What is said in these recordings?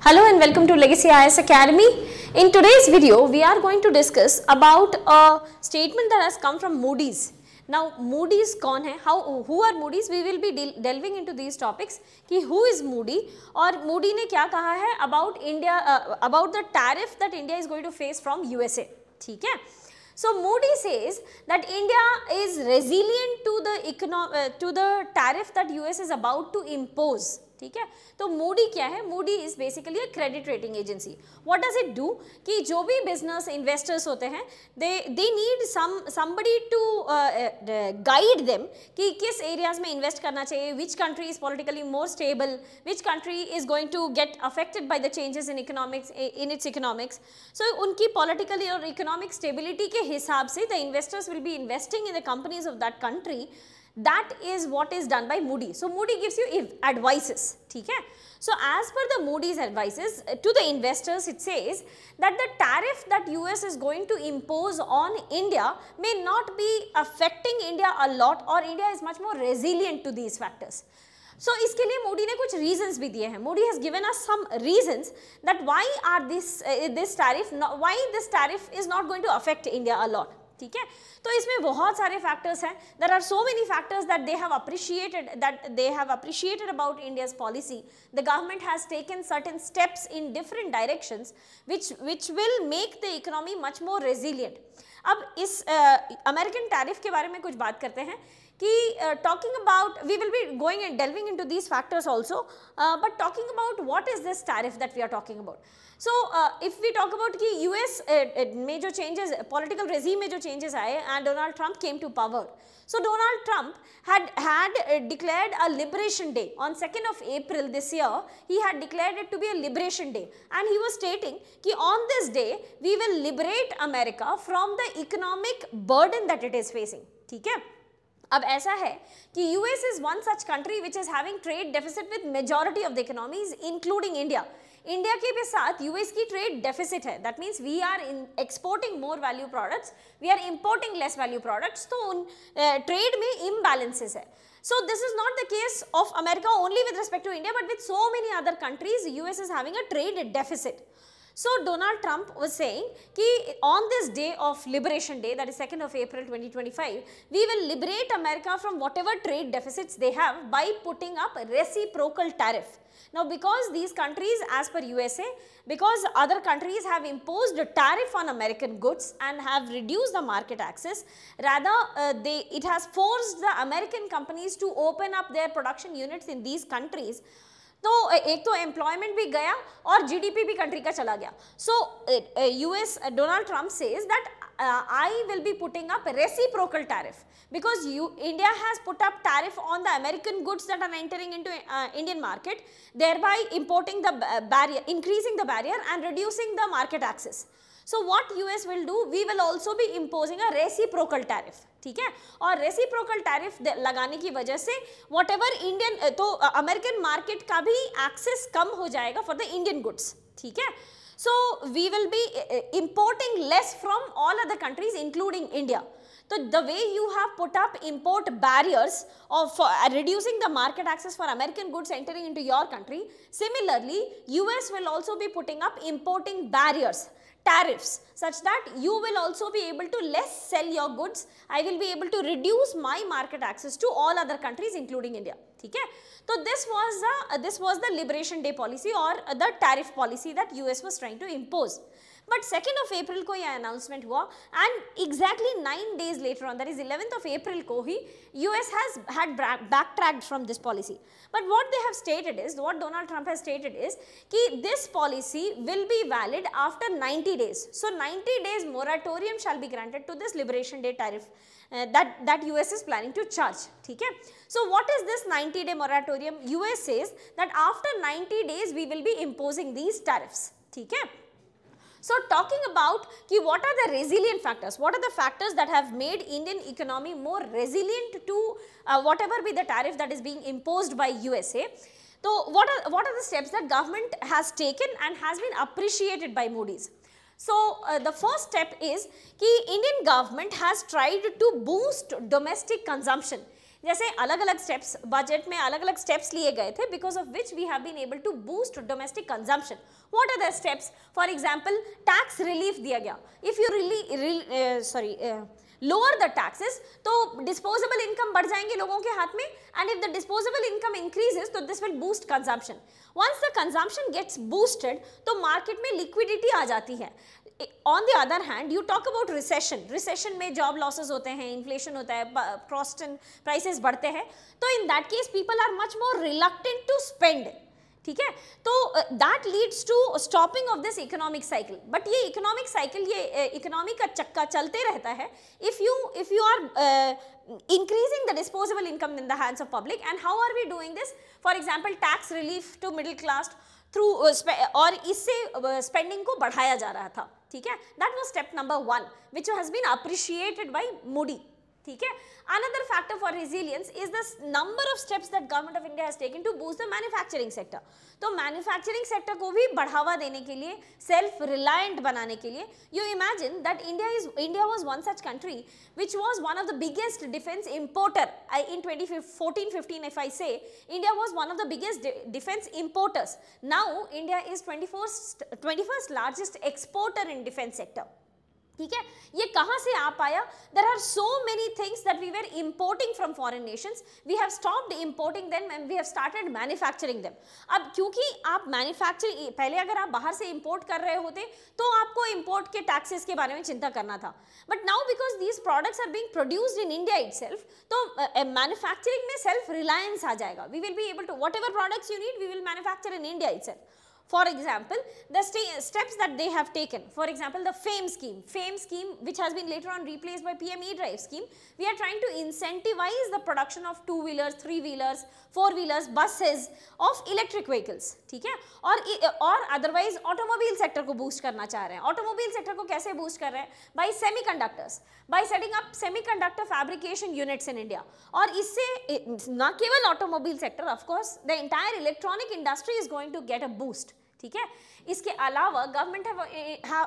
Hello and welcome to Legacy IAS Academy. In today's video, we are going to discuss about a statement that has come from Moody's. Now, Moody's कौन है? Who are Moody's? We will be delving into these topics कि who is Moody और Moody ने क्या कहा है about India, about the tariff that India is going to face from USA. ठीक है? So Moody says that India is resilient to the tariff that US is about to impose. ठीक है, तो मूडी क्या है? Moody is basically credit rating agency. What does it do कि जो भी बिजनेस इन्वेस्टर्स होते हैं they need somebody to guide them कि किस एरियाज में इन्वेस्ट करना चाहिए, which country is politically more stable, which country is going to get affected by the changes in economics in its economics. So उनकी political और economic stability के हिसाब से the investors will be investing in the companies of that country. That is what is done by Moody. So Moody gives you advices. ठीक है? So as per the Moody's advices to the investors, it says that the tariff that US is going to impose on India may not be affecting India a lot, or India is much more resilient to these factors. So इसके लिए Moody ने कुछ reasons भी दिए हैं. Moody has given us some reasons that why are this tariff is not going to affect India a lot. ठीक है, तो इसमें बहुत सारे फैक्टर्स हैं. There are so many factors that they have appreciated about India's policy. The government has taken certain steps in different directions which will make the economy much more resilient. अब इस American tariff के बारे में कुछ बात करते हैं कि talking about, we will be going and delving into these factors also, but talking about what is this tariff that we are talking about. So if we talk about कि US में जो changes, political regime में जो changes आए and Donald Trump came to power. So Donald Trump had declared a liberation day on 2nd of April this year. He had declared it to be a liberation day, and he was stating कि on this day we will liberate America from the economic burden that it is facing. ठीक है, अब ऐसा है कि US is one such country which is having trade deficit with majority of the economies including India. India के भी साथ US की ट्रेड डेफिसिट है. That means we are exporting more value products, we are importing less value products, तो उन trade में imbalances है. So this is not the case of America only with respect to India, but with so many other countries US is having a trade deficit. So Donald Trump was saying कि on this day of Liberation Day, that is 2nd of April 2025, we will liberate America from whatever trade deficits they have by putting up reciprocal tariff. Now because these countries, as per USA, because other countries have imposed a tariff on American goods and have reduced the market access, rather it has forced the American companies to open up their production units in these countries. तो एक तो employment भी गया और GDP भी country का चला गया. So US Donald Trump says that I will be putting up reciprocal tariff because India has put up tariff on the American goods that are entering into Indian market, thereby importing the barrier, increasing the barrier and reducing the market access. So what US will do, we will also be imposing a reciprocal tariff. ठीक है, और reciprocal tariff लगाने की वजह से whatever Indian, तो American market का भी एक्सेस कम हो जाएगा फॉर द इंडियन गुड्स. ठीक है, so we will be importing less from all other countries including India. So the way you have put up import barriers of reducing the market access for American goods entering into your country, similarly US will also be putting up importing barriers, tariffs, such that you will also be able to less sell your goods. I will be able to reduce my market access to all other countries including India. ठीक है, तो this was the Liberation Day policy or the tariff policy that US was trying to impose. But 2nd of April को यह announcement हुआ and exactly 9 days later on, that is 11th of April को ही US had backtracked from this policy. But what they have stated is, what Donald Trump has stated is कि this policy will be valid after 90 days. So 90 days moratorium shall be granted to this Liberation Day tariff that US is planning to charge. ठीक है, so what is this 90-day moratorium? US says that after 90 days we will be imposing these tariffs. ठीक है, so talking about कि what are the resilient factors, what are the factors that have made Indian economy more resilient to whatever be the tariff that is being imposed by USA. So what are the steps that government has taken and has been appreciated by Moody's? So the first step is कि Indian government has tried to boost domestic consumption. जैसे अलग अलग steps budget में अलग अलग steps लिए गए थे because of which we have been able to boost domestic consumption. What are the steps? For example tax relief दिया गया. If you lower the taxes तो डिस्पोजेबल इनकम बढ़ जाएंगे लोगों के हाथ में, and if the disposable income increases तो this will boost consumption. Once the consumption gets boosted तो मार्केट में लिक्विडिटी आ जाती है. On the other hand you talk about recession में जॉब लॉसेस होते हैं, इन्फ्लेशन होता है, कॉस्ट एंड प्राइसेस बढ़ते हैं, तो in that case people are much more reluctant to spend. ठीक है, तो that leads to stopping of this economic cycle. But ये इकोनॉमिक साइकिल, ये इकोनॉमी का चक्का चलते रहता है if you are increasing the disposable income in the hands of public. And how are we doing this? For example, tax relief to middle class through और इससे spending को बढ़ाया जा रहा था. ठीक है, that was step number 1 which has been appreciated by Moody. ठीक है, another factor for resilience is the number of steps that government of India has taken to boost the manufacturing sector. तो manufacturing sector को भी बढ़ावा देने के लिए, self reliant बनाने के लिए, you imagine that India was one such country which was one of the biggest defense importer in 2014-15. If I say, India was one of the biggest defense importers. Now India is 21st largest exporter in defense sector. ठीक है, ये कहाँ से आ पाया? There are so many things that we were importing from foreign nations. We have stopped importing them and we have started manufacturing them. अब क्योंकि आप manufacturing, पहले अगर आप बाहर से इंपोर्ट कर रहे होते तो आपको इंपोर्ट के टैक्सेस के बारे में चिंता करना था. But now because these products are being produced in India itself, तो मैन्युफैक्चरिंग में सेल्फ रिलायंस आ जाएगा. We will be able to whatever products you need, we will manufacture in India itself. For example, the steps that they have taken, for example, the FAME scheme, which has been later on replaced by PM E-Drive scheme, we are trying to incentivize the production of 2-wheelers, 3-wheelers, 4-wheelers, buses of electric vehicles. ठीक है, और otherwise automobile sector को boost करना चाह रहे हैं. Automobile sector को कैसे boost कर रहे हैं? By semiconductors, by setting up semiconductor fabrication units in India. और इससे न केवल automobile sector, of course, the entire electronic industry is going to get a boost. ठीक है, इसके अलावा government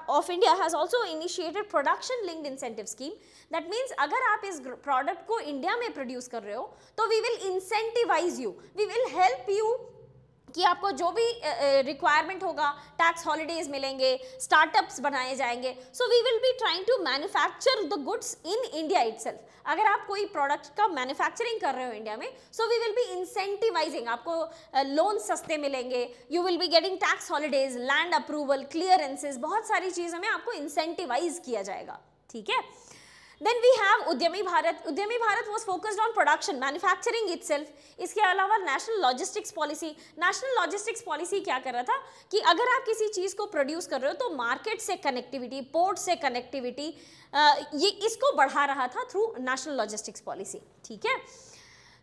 of India has also initiated production linked incentive scheme. That means अगर आप इस प्रोडक्ट को इंडिया में प्रोड्यूस कर रहे हो तो we will incentivise you, we will help you कि आपको जो भी रिक्वायरमेंट होगा, टैक्स हॉलीडेज मिलेंगे, स्टार्टअप्स बनाए जाएंगे. So we will be trying to manufacture the goods in India itself. अगर आप कोई प्रोडक्ट का मैन्युफैक्चरिंग कर रहे हो इंडिया में, so we will be incentivising, आपको लोन सस्ते मिलेंगे, you will be getting tax holidays, land approval, clearances, बहुत सारी चीज़ों में आपको इंसेंटिवाइज किया जाएगा. ठीक है, Then we have उद्यमी भारत. उद्यमी Bharat was focused on production, manufacturing itself. इसके अलावा national logistics policy. National logistics policy क्या कर रहा था कि अगर आप किसी चीज़ को प्रोड्यूस कर रहे हो तो मार्केट से कनेक्टिविटी, पोर्ट से कनेक्टिविटी, ये इसको बढ़ा रहा था थ्रू नेशनल लॉजिस्टिक्स पॉलिसी. ठीक है,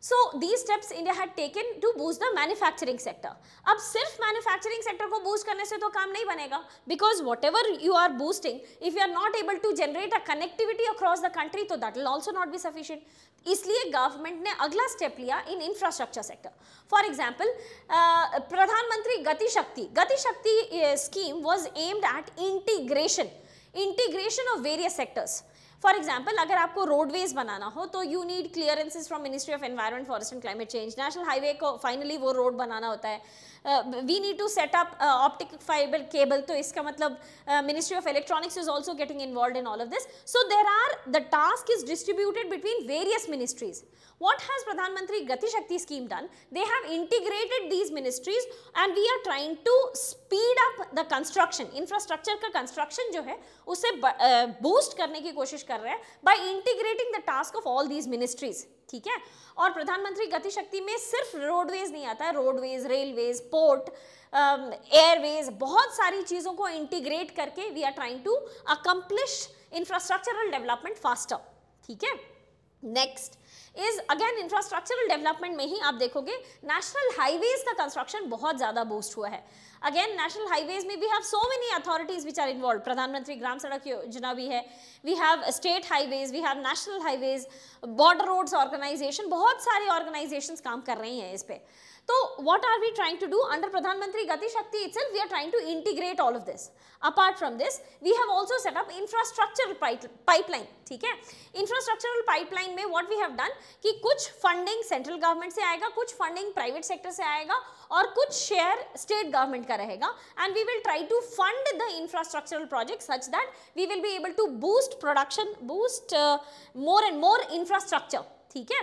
So these steps India had taken to boost the manufacturing sector. अब सिर्फ manufacturing sector को boost करने से तो काम नहीं बनेगा, because whatever you are boosting, if you are not able to generate a connectivity across the country, तो that will also not be sufficient. इसलिए गवर्नमेंट ने अगला स्टेप लिया in infrastructure sector. For example, Pradhan Mantri Gati Shakti scheme was aimed at integration of various sectors. For example, अगर आपको roadways बनाना हो तो you need clearances from ministry of environment, forest and climate change. National highway को finally वो road बनाना होता है. We need to set up optic fibre cable, तो इसका मतलब ministry of electronics is also getting involve in all of this. So there are, the task is distributed between various ministries. What has Pradhan Mantri Gati Shakti scheme done? They have integrated these ministries and we are trying to speed up the construction. Infrastructure का construction जो है उसे boost करने की कोशिश कर रहे हैं by integrating the task of all these ministries. ठीक है, और प्रधानमंत्री गति शक्ति में सिर्फ रोडवेज नहीं आता है, रोडवेज, रेलवेज, पोर्ट, एयरवेज, बहुत सारी चीज़ों को इंटीग्रेट करके we are trying to accomplish infrastructural development faster. ठीक है, next is again infrastructural development में ही आप देखोगे नेशनल हाईवेज का कंस्ट्रक्शन बहुत ज़्यादा बूस्ट हुआ है. अगेन नेशनल हाईवेज में we have so many authorities which are involve. Pradhan Mantri Gram Sadak Yojana भी है, we have state highways, we have national highways, border roads organisation, बहुत सारे ऑर्गेनाइजेशंस काम कर रही हैं इस पे. So what are we trying to do under Pradhan Mantri Gati Shakti itself? We are trying to integrate all of this. Apart from this, we have also set up infrastructural pipeline. ठीक है, infrastructural pipeline में what we have done कि कुछ funding central government से आएगा, कुछ funding private sector से आएगा और कुछ share state government का रहेगा, and we will try to fund the infrastructural projects such that we will be able to boost production, boost more and more infrastructure. ठीक है,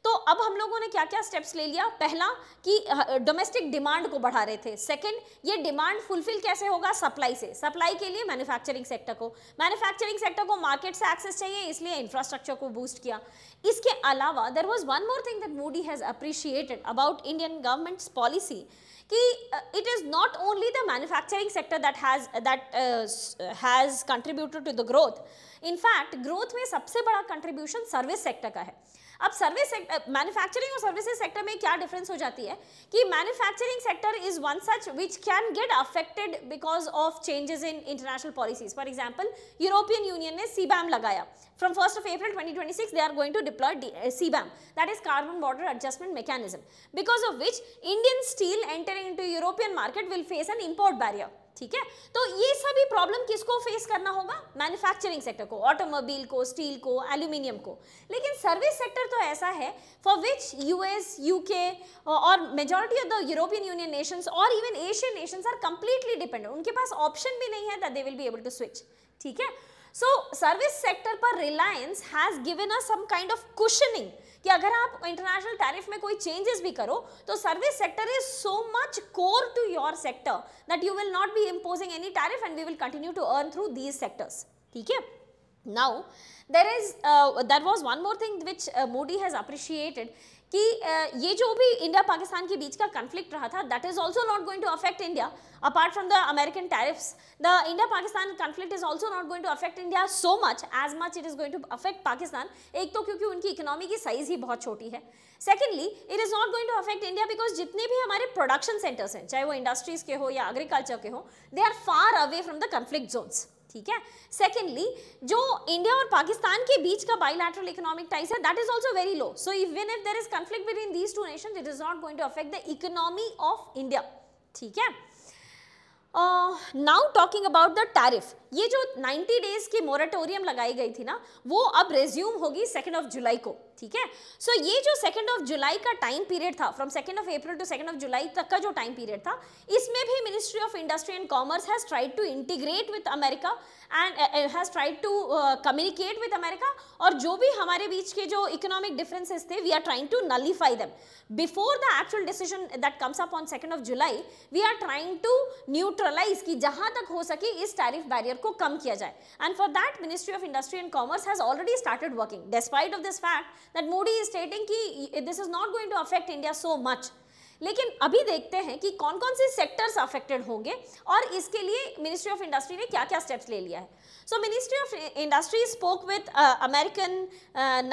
तो अब हम लोगों ने क्या क्या स्टेप्स ले लिया? पहला कि डोमेस्टिक डिमांड को बढ़ा रहे थे। सेकंड, ये डिमांड फुलफिल कैसे होगा? सप्लाई से। सप्लाई के लिए मैन्युफैक्चरिंग सेक्टर को मार्केट से एक्सेस चाहिए, इसलिए इंफ्रास्ट्रक्चर को बूस्ट किया। इसके अलावा there was one more thing that Moody has appreciated about Indian government's policy कि it is not only the manufacturing sector that has contributed to the growth. In fact growth में सबसे बड़ा कंट्रीब्यूशन सर्विस सेक्टर का है। अब service sector, manufacturing और services sector में क्या डिफरेंस हो जाती है कि manufacturing sector is one such which can get affected because of changes in international policies. For example, European union ने CBAM लगाया। From 1st of April 2026 they are going to deploy CBAM, that is Carbon Border Adjustment Mechanism, because of which Indian steel entering into European market will face an import barrier. ठीक है, तो ये सभी problem किसको face करना होगा? Manufacturing sector को, automobile को, स्टील को, एल्यूमिनियम को। लेकिन सर्विस सेक्टर तो ऐसा है फॉर विच यूएस, यूके और majority of the European Union nations और even Asian nations are completely dependent. उनके पास ऑप्शन भी नहीं है that they will be able to switch. ठीक है, सो सर्विस सेक्टर पर reliance has given us some kind of cushioning कि अगर आप इंटरनेशनल टैरिफ में कोई चेंजेस भी करो तो service sector is so much core to your sector that you will not be imposing any tariff and we will continue to earn through these sectors. ठीक है, now there was one more thing which Modi has appreciated कि ये जो भी India Pakistan के बीच का conflict रहा था, that is also not going to affect India apart from the American tariffs. The India-Pakistan conflict is also not going to affect India so much as much it is going to affect Pakistan. एक तो क्योंकि उनकी economy की size ही बहुत छोटी है। Secondly, it is not going to affect India because जितने भी हमारे प्रोडक्शन सेंटर्स हैं, चाहे वो इंडस्ट्रीज के हो या एग्रीकल्चर के हो, they are far away from the conflict zones. ठीक है, सेकेंडली जो इंडिया और पाकिस्तान के बीच का बाइलैटरल इकोनॉमिक टाइज है that is also very low. So even if there is conflict between these two nations it is not going to affect the economy of India. ठीक है, now talking about the tariff, ये जो 90 days की moratorium लगाई गई थी ना, वो अब रेज्यूम होगी 2 जुलाई को। ठीक है, सो ये जो 2 जुलाई का टाइम पीरियड था, फ्रॉम 2 अप्रैल टू 2 जुलाई तक का जो टाइम पीरियड था, इसमें भी ministry of industry and commerce has tried to integrate with America and has tried to communicate with America, और जो भी हमारे बीच के जो इकोनॉमिक डिफरेंसेस थे we are trying to nullify them before the actual decision that comes up on 2 July. We are trying to neutralise कि जहां तक हो सके इस टैरिफ बैरियर को कम किया जाए, and for that ministry of industry and commerce has already started working despite of this fact that Modi is stating कि this is not going to affect India so much. लेकिन अभी देखते हैं कि कौन कौन से सेक्टर्स अफेक्टेड होंगे और इसके लिए मिनिस्ट्री ऑफ इंडस्ट्री ने क्या क्या स्टेप्स ले लिया है। So ministry of industry spoke with American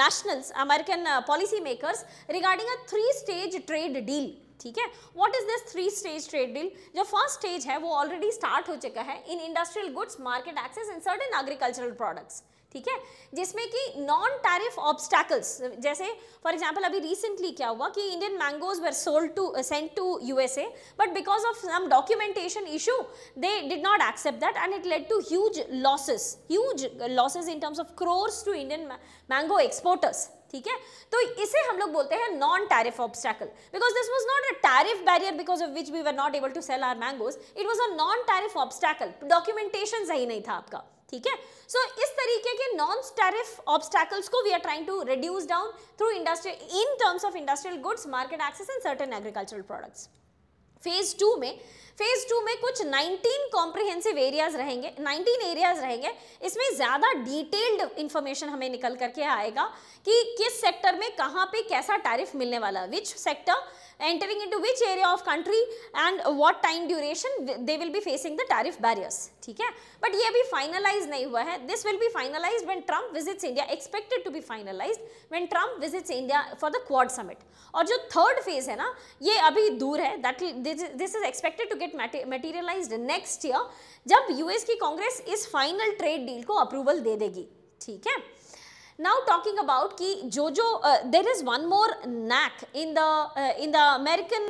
nationals, American policy makers regarding a 3-stage trade deal. ठीक है, what is this 3-stage trade deal? जो फर्स्ट स्टेज है वो ऑलरेडी स्टार्ट हो चुका है in industrial goods market access in certain agricultural products. ठीक है, जिसमें कि नॉन टैरिफ ऑब्स्टैकल्स, जैसे फॉर एग्जांपल अभी रिसेंटली क्या हुआ कि Indian mangoes were sent to USA, but because of some documentation issue they did not accept that and it led to huge losses in terms of crores to Indian mango exporters. ठीक है, तो इसे हम लोग बोलते हैं non tariff obstacle, because this was not a tariff barrier because of which we were not able to sell our mangoes, it was a non tariff obstacle, documentation सही नहीं था आपका। ठीक है, सो इस तरीके के नॉन टैरिफ ऑब्स्टैकल्स को we are trying to reduce down through industry in terms of industrial goods market access and certain agricultural products. Phase two में कुछ 19 कॉम्प्रिहेंसिव एरियाज रहेंगे, 19 एरियाज रहेंगे। इसमें ज़्यादा डिटेल्ड इंफॉर्मेशन हमें निकल करके आएगा कि किस सेक्टर में कहाँ पे कैसा टैरिफ मिलने वाला, which sector entering into which area of country and what time duration they will be facing the tariff barriers. ठीक है, बट ये अभी फाइनलाइज नहीं हुआ है। This will be finalized when Trump visits India, expected to be finalized when Trump visits India for the Quad summit. और जो third phase है ना, ये अभी दूर है, that this is expected to get materialised next year, जब US की कांग्रेस इस फाइनल ट्रेड डील को अप्रूवल दे देगी। ठीक है, Now talking about कि there is one more knack in the American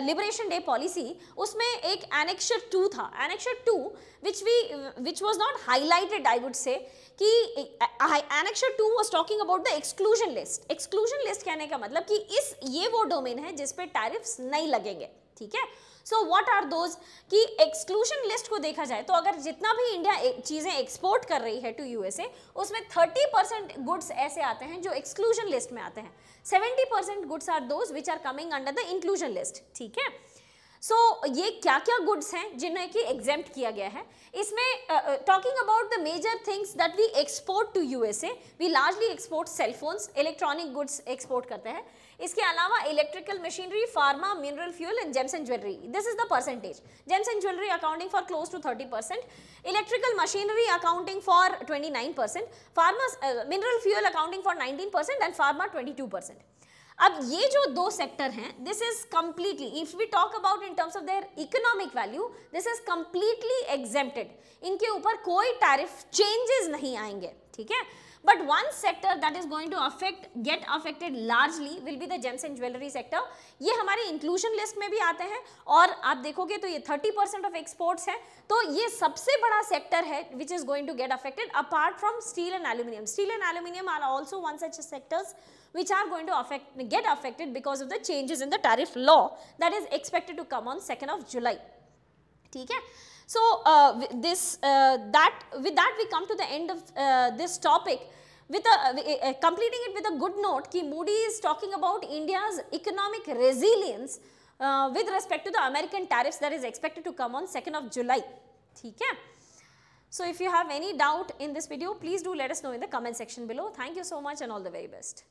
Liberation Day policy, उसमें एक Annexure 2 था, Annexure 2 which was not highlighted, I would say, कि Annexure 2 was talking about the exclusion list. Exclusion list कहने का मतलब कि ये वो डोमेन है जिस पे टैरिफ्स नहीं लगेंगे, ठीक है. सो व्हाट आर दोज कि एक्सक्लूजन लिस्ट को देखा जाए तो अगर जितना भी इंडिया चीज़ें एक्सपोर्ट कर रही है टू यूएसए, उसमें 30% गुड्स ऐसे आते हैं जो एक्सक्लूजन लिस्ट में आते हैं. 70% goods are those which are coming under the inclusion list, ठीक है. सो ये क्या क्या गुड्स हैं जिन्हें कि एग्जेम्प्ट किया गया है. इसमें talking about the major things that we export to USA, we largely export cellphones, electronic goods export करते हैं. इसके अलावा electrical machinery, pharma, mineral fuel and gems and jewellery. This is the percentage. Gems and jewellery accounting for close to 30%, electrical machinery accounting for 29%, pharma mineral fuel accounting for 19% and pharma 22%. अब ये जो दो sector हैं, this is completely, if we talk about in terms of their economic value, this is completely exempted. इनके ऊपर कोई tariff changes नहीं आएंगे, ठीक है. But one sector that is going to get affected largely will be the gems and jewelry sector. ये हमारे inclusion list में भी आते हैं और आप देखोगे तो ये 30% of exports है. तो ये सबसे बड़ा sector है which is going to get affected apart from steel and aluminum. Steel and aluminum are also one such sectors which are going to get affected because of the changes in the tariff law that is expected to come on 2nd of July. ठीक है. So with that we come to the end of this topic, with completing it with a good note कि Moody is talking about India's economic resilience with respect to the American tariffs that is expected to come on 2nd of July. ठीक है. So if you have any doubt in this video, please do let us know in the comment section below. Thank you so much and all the very best.